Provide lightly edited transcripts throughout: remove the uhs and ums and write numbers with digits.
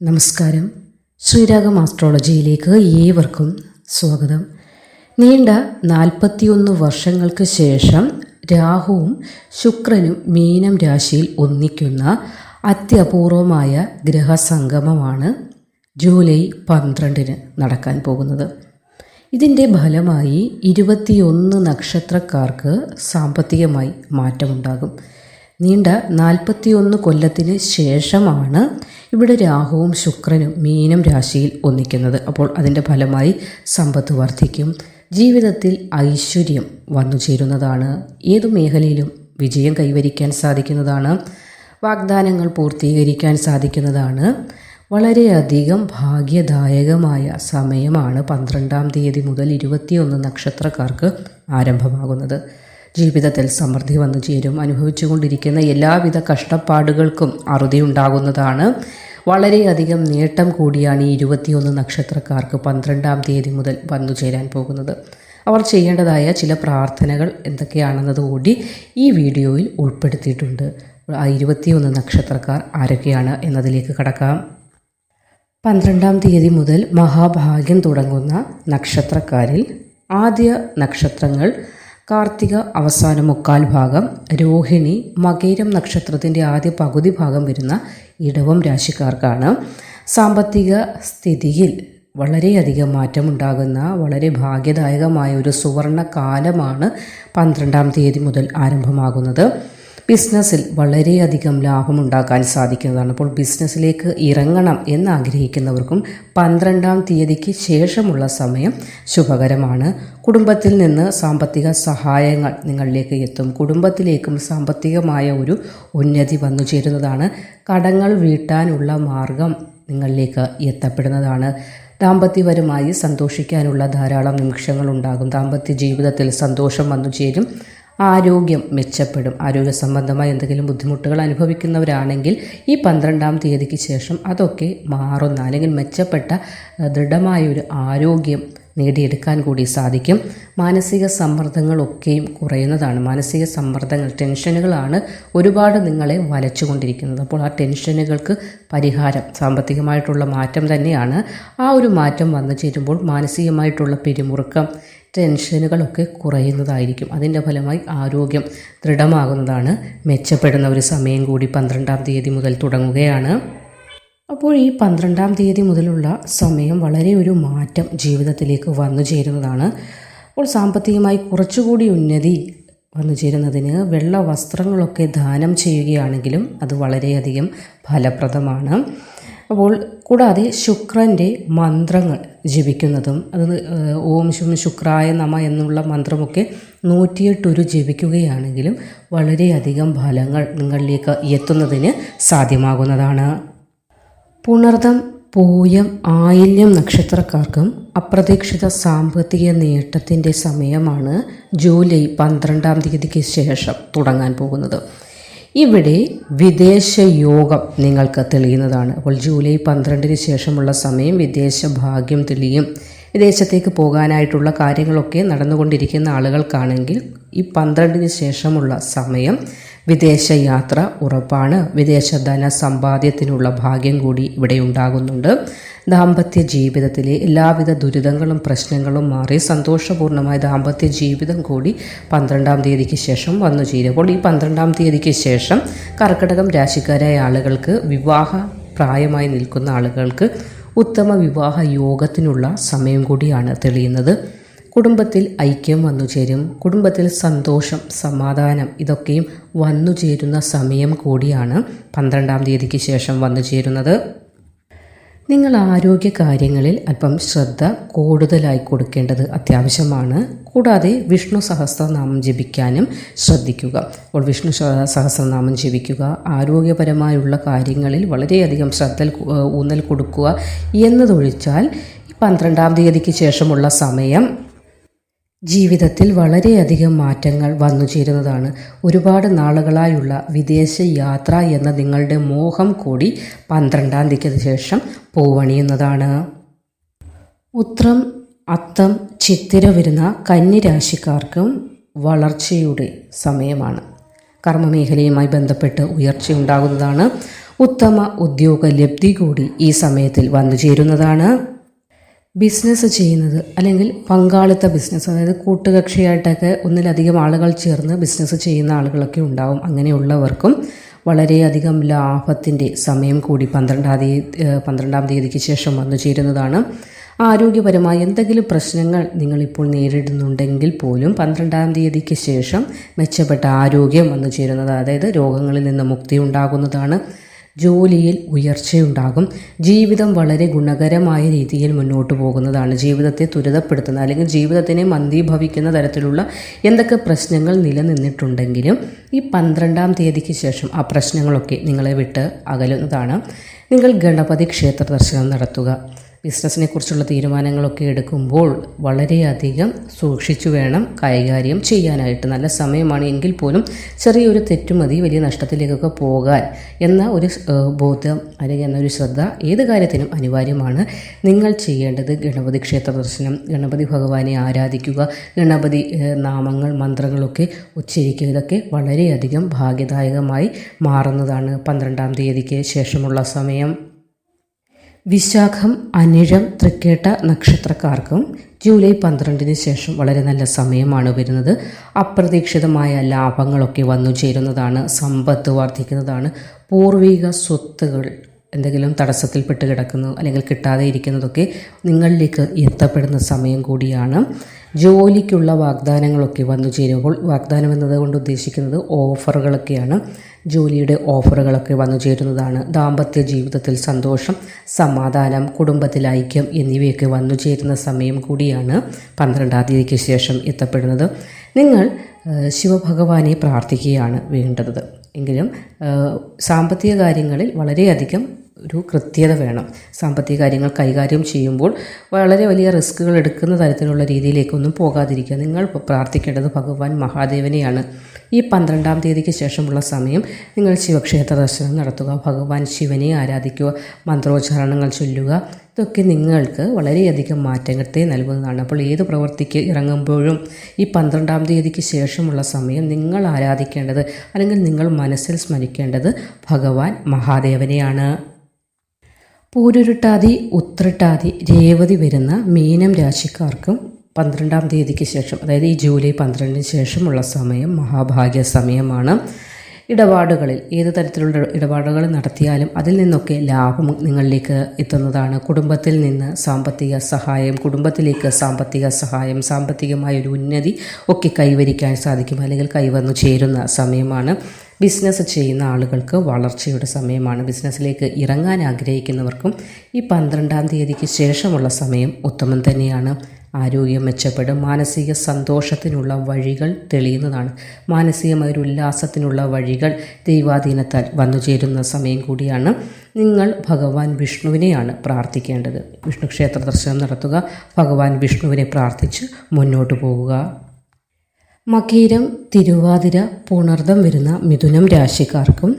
നമസ്കാരം. ശ്രീരാഗം ആസ്ട്രോളജിയിലേക്ക് ഏവർക്കും സ്വാഗതം. നീണ്ട 41 വർഷങ്ങൾക്ക് ശേഷം രാഹുവും ശുക്രനും മീനം രാശിയിൽ ഒന്നിക്കുന്ന അത്യപൂർവമായ ഗ്രഹസംഗമമാണ് ജൂലൈ 12 നടക്കാൻ പോകുന്നത്. ഇതിൻ്റെ ഫലമായി 21 നക്ഷത്രക്കാർക്ക് സാമ്പത്തികമായി മാറ്റമുണ്ടാകും. നീണ്ട 41 കൊല്ലത്തിന് ശേഷമാണ് ഇവിടെ രാഹുവും ശുക്രനും മീനം രാശിയിൽ ഒന്നിക്കുന്നത്. അപ്പോൾ അതിൻ്റെ ഫലമായി സമ്പത്ത് വർദ്ധിക്കും, ജീവിതത്തിൽ ഐശ്വര്യം വന്നു ചേരുന്നതാണ്, ഏതു മേഖലയിലും വിജയം കൈവരിക്കാൻ സാധിക്കുന്നതാണ്, വാഗ്ദാനങ്ങൾ പൂർത്തീകരിക്കാൻ സാധിക്കുന്നതാണ്. വളരെയധികം ഭാഗ്യദായകമായ സമയമാണ് 12-ാം തീയതി മുതൽ 21 നക്ഷത്രക്കാർക്ക് ആരംഭമാകുന്നത്. ജീവിതത്തിൽ സമൃദ്ധി വന്നു ചേരും. അനുഭവിച്ചുകൊണ്ടിരിക്കുന്ന എല്ലാവിധ കഷ്ടപ്പാടുകൾക്കും അറുതിയുണ്ടാകുന്നതാണ്. വളരെയധികം നേട്ടം കൂടിയാണ് ഈ 21 നക്ഷത്രക്കാർക്ക് 12-ാം തീയതി മുതൽ വന്നു ചേരാൻ പോകുന്നത്. അവർ ചെയ്യേണ്ടതായ ചില പ്രാർത്ഥനകൾ എന്തൊക്കെയാണെന്നതുകൂടി ഈ വീഡിയോയിൽ ഉൾപ്പെടുത്തിയിട്ടുണ്ട്. ആ 21 നക്ഷത്രക്കാർ ആരൊക്കെയാണ് എന്നതിലേക്ക് കടക്കാം. 12-ാം തീയതി മുതൽ മഹാഭാഗ്യം തുടങ്ങുന്ന നക്ഷത്രക്കാരിൽ ആദ്യ നക്ഷത്രങ്ങൾ കാർത്തിക അവസാന മുക്കാൽ ഭാഗം, രോഹിണി, മകയിരം നക്ഷത്രത്തിൻ്റെ ആദ്യ പകുതി ഭാഗം വരുന്ന ഇടവം രാശിക്കാർക്കാണ്. സാമ്പത്തിക സ്ഥിതിയിൽ വളരെയധികം മാറ്റമുണ്ടാകുന്ന വളരെ ഭാഗ്യദായകമായ ഒരു സുവർണ കാലമാണ് 12-ാം തീയതി മുതൽ ആരംഭമാകുന്നത്. ബിസിനസ്സിൽ വളരെയധികം ലാഭമുണ്ടാക്കാൻ സാധിക്കുന്നതാണ്. അപ്പോൾ ബിസിനസ്സിലേക്ക് ഇറങ്ങണം എന്നാഗ്രഹിക്കുന്നവർക്കും 12-ാം തീയതിക്ക് ശേഷമുള്ള സമയം ശുഭകരമാണ്. കുടുംബത്തിൽ നിന്ന് സാമ്പത്തിക സഹായങ്ങൾ നിങ്ങളിലേക്ക് എത്തും. കുടുംബത്തിലേക്കും സാമ്പത്തികമായ ഒരു ഉന്നതി വന്നു ചേരുന്നതാണ്. കടങ്ങൾ വീട്ടാനുള്ള മാർഗം നിങ്ങളിലേക്ക് എത്തപ്പെടുന്നതാണ്. ദാമ്പത്യപരമായി സന്തോഷിക്കാനുള്ള ധാരാളം നിമിഷങ്ങൾ ഉണ്ടാകും. ദാമ്പത്യ ജീവിതത്തിൽ സന്തോഷം വന്നു ചേരും. ആരോഗ്യം മെച്ചപ്പെടും. ആരോഗ്യ സംബന്ധമായ എന്തെങ്കിലും ബുദ്ധിമുട്ടുകൾ അനുഭവിക്കുന്നവരാണെങ്കിൽ ഈ 12-ാം തീയതിക്ക് ശേഷം അതൊക്കെ മാറുന്ന അല്ലെങ്കിൽ മെച്ചപ്പെട്ട ദൃഢമായൊരു ആരോഗ്യം നേടിയെടുക്കാൻ കൂടി സാധിക്കും. മാനസിക സമ്മർദ്ദങ്ങളൊക്കെയും കുറയുന്നതാണ്. മാനസിക സമ്മർദ്ദങ്ങൾ, ടെൻഷനുകളാണ് ഒരുപാട് നിങ്ങളെ വലച്ചുകൊണ്ടിരിക്കുന്നത്. അപ്പോൾ ആ ടെൻഷനുകൾക്ക് പരിഹാരം സാമ്പത്തികമായിട്ടുള്ള മാറ്റം തന്നെയാണ്. ആ ഒരു മാറ്റം വന്നു ചേരുമ്പോൾ മാനസികമായിട്ടുള്ള പിരിമുറുക്കം, ടെൻഷനുകളൊക്കെ കുറയുന്നതായിരിക്കും. അതിൻ്റെ ഫലമായി ആരോഗ്യം ദൃഢമാകുന്നതാണ്. മെച്ചപ്പെടുന്ന ഒരു സമയം കൂടി 12-ാം തീയതി മുതൽ തുടങ്ങുകയാണ്. അപ്പോൾ ഈ 12-ാം തീയതി മുതലുള്ള സമയം വളരെ ഒരു മാറ്റം ജീവിതത്തിലേക്ക് വന്നു ചേരുന്നതാണ്. അപ്പോൾ സാമ്പത്തികമായി കുറച്ചുകൂടി ഉന്നതി വന്നു ചേരുന്നതിന് വെള്ള വസ്ത്രങ്ങളൊക്കെ ദാനം ചെയ്യുകയാണെങ്കിലും അത് വളരെയധികം ഫലപ്രദമാണ്. അപ്പോൾ കൂടാതെ ശുക്രൻ്റെ മന്ത്രങ്ങൾ ജപിക്കുന്നതും, അത് ഓം ശും ശുക്രായ നമ എന്നുള്ള മന്ത്രമൊക്കെ 108 ജപിക്കുകയാണെങ്കിലും വളരെയധികം ഫലങ്ങൾ നിങ്ങളിലേക്ക് എത്തുന്നതിന് സാധ്യമാകുന്നതാണ്. പുണർദം, പൂയം, ആയില്യം നക്ഷത്രക്കാർക്കും അപ്രതീക്ഷിത സാമ്പത്തിക നേട്ടത്തിൻ്റെ സമയമാണ് ജൂലൈ 12-ാം തീയതിക്ക് ശേഷം തുടങ്ങാൻ പോകുന്നത്. ഇവിടെ വിദേശ യോഗം നിങ്ങൾക്ക് തെളിയുന്നതാണ്. അപ്പോൾ ജൂലൈ 12-ന് ശേഷമുള്ള സമയം വിദേശ ഭാഗ്യം തെളിയും. വിദേശത്തേക്ക് പോകാനായിട്ടുള്ള കാര്യങ്ങളൊക്കെ നടന്നുകൊണ്ടിരിക്കുന്ന ആളുകൾക്കാണെങ്കിൽ ഈ 12-ന് ശേഷമുള്ള സമയം വിദേശ യാത്ര ഉറപ്പാണ്. വിദേശ ധന സമ്പാദ്യത്തിനുള്ള ഭാഗ്യം കൂടി ഇവിടെ ഉണ്ടാകുന്നുണ്ട്. ദാമ്പത്യ ജീവിതത്തിലെ എല്ലാവിധ ദുരിതങ്ങളും പ്രശ്നങ്ങളും മാറി സന്തോഷപൂർണ്ണമായ ദാമ്പത്യ ജീവിതം കൂടി 12-ാം തീയതിക്ക് ശേഷം വന്നു ചേരും. അപ്പോൾ ഈ 12-ാം തീയതിക്ക് ശേഷം കർക്കിടകം രാശിക്കാരായ ആളുകൾക്ക്, വിവാഹ പ്രായമായി നിൽക്കുന്ന ആളുകൾക്ക് ഉത്തമ വിവാഹ യോഗത്തിനുള്ള സമയം കൂടിയാണ് തെളിയുന്നത്. കുടുംബത്തിൽ ഐക്യം വന്നു ചേരും. കുടുംബത്തിൽ സന്തോഷം, സമാധാനം ഇതൊക്കെയും വന്നു ചേരുന്ന സമയം കൂടിയാണ് 12-ാം തീയതിക്ക് ശേഷം വന്നു ചേരുന്നത്. നിങ്ങൾ ആരോഗ്യ കാര്യങ്ങളിൽ അല്പം ശ്രദ്ധ കൂടുതലായി കൊടുക്കേണ്ടത് അത്യാവശ്യമാണ്. കൂടാതെ വിഷ്ണു സഹസ്രനാമം ജപിക്കാനും ശ്രദ്ധിക്കുക. അപ്പോൾ വിഷ്ണു സഹസ്രനാമം ജപിക്കുക, ആരോഗ്യപരമായുള്ള കാര്യങ്ങളിൽ വളരെയധികം ഊന്നൽ കൊടുക്കുക എന്നതൊഴിച്ചാൽ ഈ 12-ാം തീയതിക്ക് ശേഷമുള്ള സമയം ജീവിതത്തിൽ വളരെയധികം മാറ്റങ്ങൾ വന്നു ചേരുന്നതാണ്. ഒരുപാട് നാളുകളായുള്ള വിദേശ യാത്ര എന്ന നിങ്ങളുടെ മോഹം കൂടി 12-ാം തീയതിക്ക് ശേഷം പൂവണിയുന്നതാണ്. ഉത്രം, അത്തം, ചിത്തിര വരുന്ന കന്നി രാശിക്കാർക്കും വളർച്ചയുടെ സമയമാണ്. കർമ്മമേഖലയുമായി ബന്ധപ്പെട്ട് ഉയർച്ചയുണ്ടാകുന്നതാണ്. ഉത്തമ ഉദ്യോഗ ലബ്ധി കൂടി ഈ സമയത്തിൽ വന്നു ചേരുന്നതാണ്. ബിസിനസ് ചെയ്യുന്നത് അല്ലെങ്കിൽ പങ്കാളിത്ത ബിസിനസ്, അതായത് കൂട്ടുകക്ഷിയായിട്ടൊക്കെ ഒന്നിലധികം ആളുകൾ ചേർന്ന് ബിസിനസ് ചെയ്യുന്ന ആളുകളൊക്കെ ഉണ്ടാവും. അങ്ങനെയുള്ളവർക്കും വളരെയധികം ലാഭത്തിൻ്റെ സമയം കൂടി 12-ാം തീയതിക്ക് ശേഷം വന്നു ചേരുന്നതാണ്. ആരോഗ്യപരമായ എന്തെങ്കിലും പ്രശ്നങ്ങൾ നിങ്ങളിപ്പോൾ നേരിടുന്നുണ്ടെങ്കിൽ പോലും 12-ാം തീയതിക്ക് ശേഷം മെച്ചപ്പെട്ട ആരോഗ്യം വന്നു ചേരുന്നത്, അതായത് രോഗങ്ങളിൽ നിന്ന് മുക്തി ഉണ്ടാകുന്നതാണ്. ജോലിയിൽ ഉയർച്ചയുണ്ടാകും. ജീവിതം വളരെ ഗുണകരമായ രീതിയിൽ മുന്നോട്ട് പോകുന്നതാണ്. ജീവിതത്തെ ത്വരിതപ്പെടുത്തുന്ന അല്ലെങ്കിൽ ജീവിതത്തിനെ മന്ദീഭവിക്കുന്ന തരത്തിലുള്ള എന്തൊക്കെ പ്രശ്നങ്ങൾ നിലനിന്നിട്ടുണ്ടെങ്കിലും ഈ 12-ാം തീയതിക്ക് ശേഷം ആ പ്രശ്നങ്ങളൊക്കെ നിങ്ങളെ വിട്ട് അകലുന്നതാണ്. നിങ്ങൾ ഗണപതി ക്ഷേത്ര ദർശനം നടത്തുക. ബിസിനസ്സിനെ കുറിച്ചുള്ള തീരുമാനങ്ങളൊക്കെ എടുക്കുമ്പോൾ വളരെയധികം സൂക്ഷിച്ചു വേണം കൈകാര്യം ചെയ്യാനായിട്ട്. നല്ല സമയമാണ് എങ്കിൽ പോലും ചെറിയൊരു തെറ്റുമതി വലിയ നഷ്ടത്തിലേക്കൊക്കെ പോകാൻ എന്ന ഒരു ബോധം അല്ലെങ്കിൽ എന്നൊരു ശ്രദ്ധ ഏത് കാര്യത്തിനും അനിവാര്യമാണ്. നിങ്ങൾ ചെയ്യേണ്ടത് ഗണപതി ക്ഷേത്ര ദർശനം, ഗണപതി ഭഗവാനെ ആരാധിക്കുക, ഗണപതി നാമങ്ങൾ മന്ത്രങ്ങളൊക്കെ ഉച്ചരിക്കുക. ഇതൊക്കെ വളരെയധികം ഭാഗ്യദായകമായി മാറുന്നതാണ് 12-ാം തീയതിക്ക് ശേഷമുള്ള സമയം. വിശാഖം, അനിഴം, തൃക്കേട്ട നക്ഷത്രക്കാർക്കും ജൂലൈ 12-ന് ശേഷം വളരെ നല്ല സമയമാണ് വരുന്നത്. അപ്രതീക്ഷിതമായ ലാഭങ്ങളൊക്കെ വന്നു ചേരുന്നതാണ്. സമ്പത്ത് വർദ്ധിക്കുന്നതാണ്. പൂർവിക സ്വത്തുകൾ എന്തെങ്കിലും തടസ്സത്തിൽപ്പെട്ട് കിടക്കുന്നു അല്ലെങ്കിൽ കിട്ടാതെ ഇരിക്കുന്നതൊക്കെ നിങ്ങളിലേക്ക് എത്തപ്പെടുന്ന സമയം കൂടിയാണ്. ജോലിക്കുള്ള വാഗ്ദാനങ്ങളൊക്കെ വന്നു ചേരുമ്പോൾ, വാഗ്ദാനം എന്നതുകൊണ്ട് ഉദ്ദേശിക്കുന്നത് ഓഫറുകളൊക്കെയാണ്. ജോലിയുടെ ഓഫറുകളൊക്കെ വന്നു ചേരുന്നതാണ്. ദാമ്പത്യ ജീവിതത്തിൽ സന്തോഷം, സമാധാനം, കുടുംബത്തിൽ ഐക്യം എന്നിവയൊക്കെ വന്നു ചേരുന്ന സമയം കൂടിയാണ് 12-ാം തീയതിക്ക് ശേഷം എത്തപ്പെടുന്നത്. നിങ്ങൾ ശിവഭഗവാനെ പ്രാർത്ഥിക്കുകയാണ് വേണ്ടത്. എങ്കിലും സാമ്പത്തിക കാര്യങ്ങളിൽ വളരെയധികം ഒരു കൃത്യത വേണം. സാമ്പത്തിക കാര്യങ്ങൾ കൈകാര്യം ചെയ്യുമ്പോൾ വളരെ വലിയ റിസ്കുകൾ എടുക്കുന്ന തരത്തിലുള്ള രീതിയിലേക്കൊന്നും പോകാതിരിക്കുക. നിങ്ങൾ പ്രാർത്ഥിക്കേണ്ടത് ഭഗവാൻ മഹാദേവനെയാണ്. ഈ 12-ാം തീയതിക്ക് ശേഷമുള്ള സമയം നിങ്ങൾ ശിവക്ഷേത്ര ദർശനം നടത്തുക, ഭഗവാൻ ശിവനെ ആരാധിക്കുക, മന്ത്രോച്ചാരണങ്ങൾ ചൊല്ലുക. ഇതൊക്കെ നിങ്ങൾക്ക് വളരെയധികം മാറ്റത്തെ നൽകുന്നതാണ്. അപ്പോൾ ഏത് പ്രവൃത്തിക്ക് ഇറങ്ങുമ്പോഴും ഈ 12-ാം തീയതിക്ക് ശേഷമുള്ള സമയം നിങ്ങൾ ആരാധിക്കേണ്ടത് അല്ലെങ്കിൽ നിങ്ങൾ മനസ്സിൽ സ്മരിക്കേണ്ടത് ഭഗവാൻ മഹാദേവനെയാണ്. പൂരുരുട്ടാതി, ഉത്രട്ടാതി, രേവതി വരുന്ന മീനം രാശിക്കാർക്കും 12-ാം തീയതിക്ക് ശേഷം, അതായത് ഈ ജൂലൈ 12-ന് ശേഷമുള്ള സമയം മഹാഭാഗ്യ സമയമാണ്. ഇടപാടുകളിൽ ഏത് തരത്തിലുള്ള ഇടപാടുകൾ നടത്തിയാലും അതിൽ നിന്നൊക്കെ ലാഭം നിങ്ങളിലേക്ക് എത്തുന്നതാണ്. കുടുംബത്തിൽ നിന്ന് സാമ്പത്തിക സഹായം, കുടുംബത്തിലേക്ക് സാമ്പത്തിക സഹായം, സാമ്പത്തികമായൊരു ഉന്നതി ഒക്കെ കൈവരിക്കാൻ സാധിക്കും അല്ലെങ്കിൽ കൈവന്നു ചേരുന്ന സമയമാണ്. ബിസിനസ് ചെയ്യുന്ന ആളുകൾക്ക് വളർച്ചയുടെ സമയമാണ്. ബിസിനസ്സിലേക്ക് ഇറങ്ങാൻ ആഗ്രഹിക്കുന്നവർക്കും ഈ 12-ാം തീയതിക്ക് ശേഷമുള്ള സമയം ഉത്തമം തന്നെയാണ്. ആരോഗ്യം മെച്ചപ്പെടും. മാനസിക സന്തോഷത്തിനുള്ള വഴികൾ തെളിയുന്നതാണ്. മാനസികമായൊരു ഉല്ലാസത്തിനുള്ള വഴികൾ ദൈവാധീനത്താൽ വന്നു ചേരുന്ന സമയം കൂടിയാണ്. നിങ്ങൾ ഭഗവാൻ വിഷ്ണുവിനെയാണ് പ്രാർത്ഥിക്കേണ്ടത്. വിഷ്ണു ക്ഷേത്ര ദർശനം നടത്തുക, ഭഗവാൻ വിഷ്ണുവിനെ പ്രാർത്ഥിച്ച് മുന്നോട്ട് പോകുക. മകീരം, തിരുവാതിര, പുണർദം വരുന്ന മിഥുനം രാശിക്കാർക്കും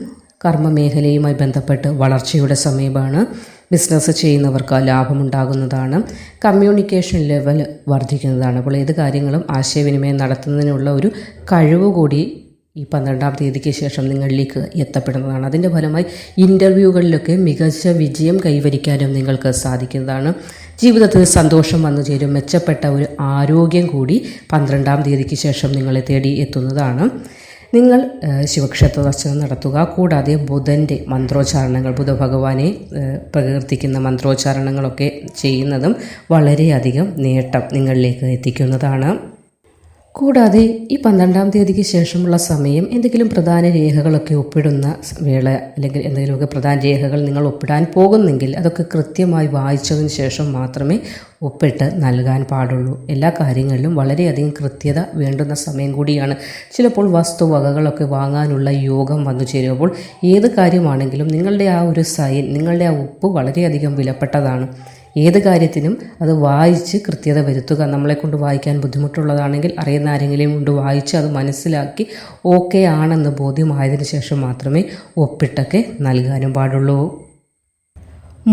കർമ്മമേഖലയുമായി ബന്ധപ്പെട്ട് വളർച്ചയുടെ സമയമാണ്. ബിസിനസ് ചെയ്യുന്നവർക്ക് ലാഭമുണ്ടാകുന്നതാണ്. Communication level വർദ്ധിക്കുന്നതാണ്. അപ്പോൾ ഏത് കാര്യങ്ങളും ആശയവിനിമയം നടത്തുന്നതിനുള്ള ഒരു കഴിവ് കൂടി ഈ 12-ാം തീയതിക്ക് ശേഷം നിങ്ങളിലേക്ക് എത്തപ്പെടുന്നതാണ്. അതിൻ്റെ ഫലമായി ഇൻ്റർവ്യൂകളിലൊക്കെ മികച്ച വിജയം കൈവരിക്കാനും നിങ്ങൾക്ക് സാധിക്കുന്നതാണ്. ജീവിതത്തിൽ സന്തോഷം വന്നു ചേരും. മെച്ചപ്പെട്ട ഒരു ആരോഗ്യം കൂടി 12-ാം തീയതിക്ക് ശേഷം നിങ്ങളെ തേടി എത്തുന്നതാണ്. നിങ്ങൾ ശിവക്ഷേത്ര ദർശനം നടത്തുക. കൂടാതെ ബുധൻ്റെ മന്ത്രോച്ചാരണങ്ങൾ, ബുധഭഗവാനെ പ്രകീർത്തിക്കുന്ന മന്ത്രോച്ചാരണങ്ങളൊക്കെ ചെയ്യുന്നതും വളരെയധികം നേട്ടം നിങ്ങളിലേക്ക് എത്തിക്കുന്നതാണ്. കൂടാതെ ഈ 12-ാം തീയതിക്ക് ശേഷമുള്ള സമയം എന്തെങ്കിലും പ്രധാന രേഖകളൊക്കെ ഒപ്പിടുന്ന വേള അല്ലെങ്കിൽ എന്തെങ്കിലുമൊക്കെ പ്രധാന രേഖകൾ നിങ്ങൾ ഒപ്പിടാൻ പോകുന്നെങ്കിൽ അതൊക്കെ കൃത്യമായി വായിച്ചതിന് ശേഷം മാത്രമേ ഒപ്പിട്ട് നൽകാൻ പാടുള്ളൂ. എല്ലാ കാര്യങ്ങളിലും വളരെയധികം കൃത്യത വേണ്ടുന്ന സമയം കൂടിയാണ്. ചിലപ്പോൾ വസ്തുവകകളൊക്കെ വാങ്ങാനുള്ള യോഗം വന്നു ചേരുമ്പോൾ ഏത് കാര്യമാണെങ്കിലും നിങ്ങളുടെ ആ ഒരു സൈൻ, നിങ്ങളുടെ ആ ഒപ്പ് വളരെയധികം വിലപ്പെട്ടതാണ്. ഏത് കാര്യത്തിനും അത് വായിച്ച് കൃത്യത വരുത്തുക. നമ്മളെക്കൊണ്ട് വായിക്കാൻ ബുദ്ധിമുട്ടുള്ളതാണെങ്കിൽ അറിയുന്ന ആരെങ്കിലും കൊണ്ട് വായിച്ച് അത് മനസ്സിലാക്കി ഓക്കെ ആണെന്ന് ബോധ്യമായതിനു ശേഷം മാത്രമേ ഒപ്പിട്ടൊക്കെ നൽകാനും പാടുള്ളൂ.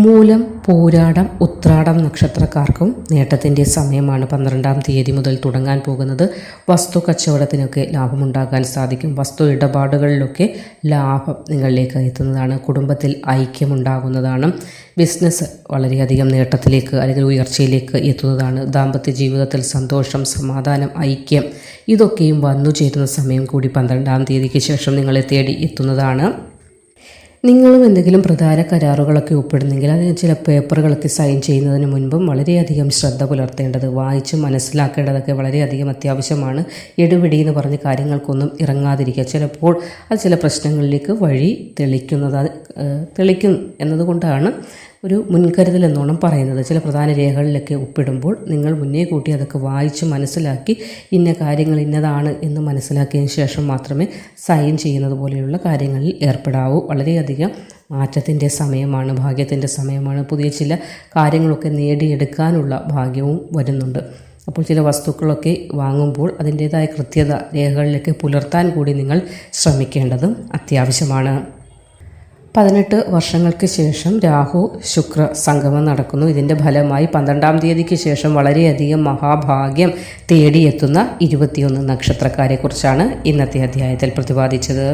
മൂലം, പൂരാടം, ഉത്രാടം നക്ഷത്രക്കാർക്കും നേട്ടത്തിൻ്റെ സമയമാണ്. 12-ാം തീയതി മുതൽ തുടങ്ങാൻ പോകുന്നത്. വസ്തു കച്ചവടത്തിനൊക്കെ ലാഭമുണ്ടാകാൻ സാധിക്കും. വസ്തു ഇടപാടുകളിലൊക്കെ ലാഭം നിങ്ങളിലേക്ക് എത്തുന്നതാണ്. കുടുംബത്തിൽ ഐക്യമുണ്ടാകുന്നതാണ്. ബിസിനസ് വളരെയധികം നേട്ടത്തിലേക്ക് അല്ലെങ്കിൽ ഉയർച്ചയിലേക്ക് എത്തുന്നതാണ്. ദാമ്പത്യ ജീവിതത്തിൽ സന്തോഷം, സമാധാനം, ഐക്യം ഇതൊക്കെയും വന്നു ചേരുന്ന സമയം കൂടി 12-ാം തീയതിക്ക് ശേഷം നിങ്ങളെ തേടി എത്തുന്നതാണ്. നിങ്ങളും എന്തെങ്കിലും പ്രധാന കരാറുകളൊക്കെ ഒപ്പിടുന്നെങ്കിൽ അതിന് ചില പേപ്പറുകളൊക്കെ സൈൻ ചെയ്യുന്നതിന് മുൻപും വളരെയധികം ശ്രദ്ധ പുലർത്തേണ്ടത്, വായിച്ച് മനസ്സിലാക്കേണ്ടതൊക്കെ വളരെയധികം അത്യാവശ്യമാണ്. എടുപിടി എന്ന് പറഞ്ഞ കാര്യങ്ങൾക്കൊന്നും ഇറങ്ങാതിരിക്കുക. ചിലപ്പോൾ അത് ചില പ്രശ്നങ്ങളിലേക്ക് വഴി തെളിക്കും എന്നതുകൊണ്ടാണ് ഒരു മുൻകരുതൽ എന്നോണം പറയുന്നത്. ചില പ്രധാന രേഖകളിലൊക്കെ ഒപ്പിടുമ്പോൾ നിങ്ങൾ മുന്നേ കൂട്ടി അതൊക്കെ വായിച്ച് മനസ്സിലാക്കി ഇന്ന കാര്യങ്ങൾ ഇന്നതാണ് എന്ന് മനസ്സിലാക്കിയതിന് ശേഷം മാത്രമേ സൈൻ ചെയ്യുന്നത് പോലെയുള്ള കാര്യങ്ങളിൽ ഏർപ്പെടാവൂ. വളരെയധികം മാറ്റത്തിൻ്റെ സമയമാണ്, ഭാഗ്യത്തിൻ്റെ സമയമാണ്. പുതിയ ചില കാര്യങ്ങളൊക്കെ നേടിയെടുക്കാനുള്ള ഭാഗ്യവും വരുന്നുണ്ട്. അപ്പോൾ ചില വസ്തുക്കളൊക്കെ വാങ്ങുമ്പോൾ അതിൻ്റേതായ കൃത്യത രേഖകളിലൊക്കെ പുലർത്താൻ കൂടി നിങ്ങൾ ശ്രമിക്കേണ്ടതും അത്യാവശ്യമാണ്. 18 വർഷങ്ങൾക്ക് ശേഷം രാഹു ശുക്ര സംഗമം നടക്കുന്നു. ഇതിൻ്റെ ഫലമായി 12-ാം തീയതിക്ക് ശേഷം വളരെയധികം മഹാഭാഗ്യം തേടിയെത്തുന്ന 21 നക്ഷത്രക്കാരെക്കുറിച്ചാണ് ഇന്നത്തെ അധ്യായത്തിൽ പ്രതിപാദിച്ചത്.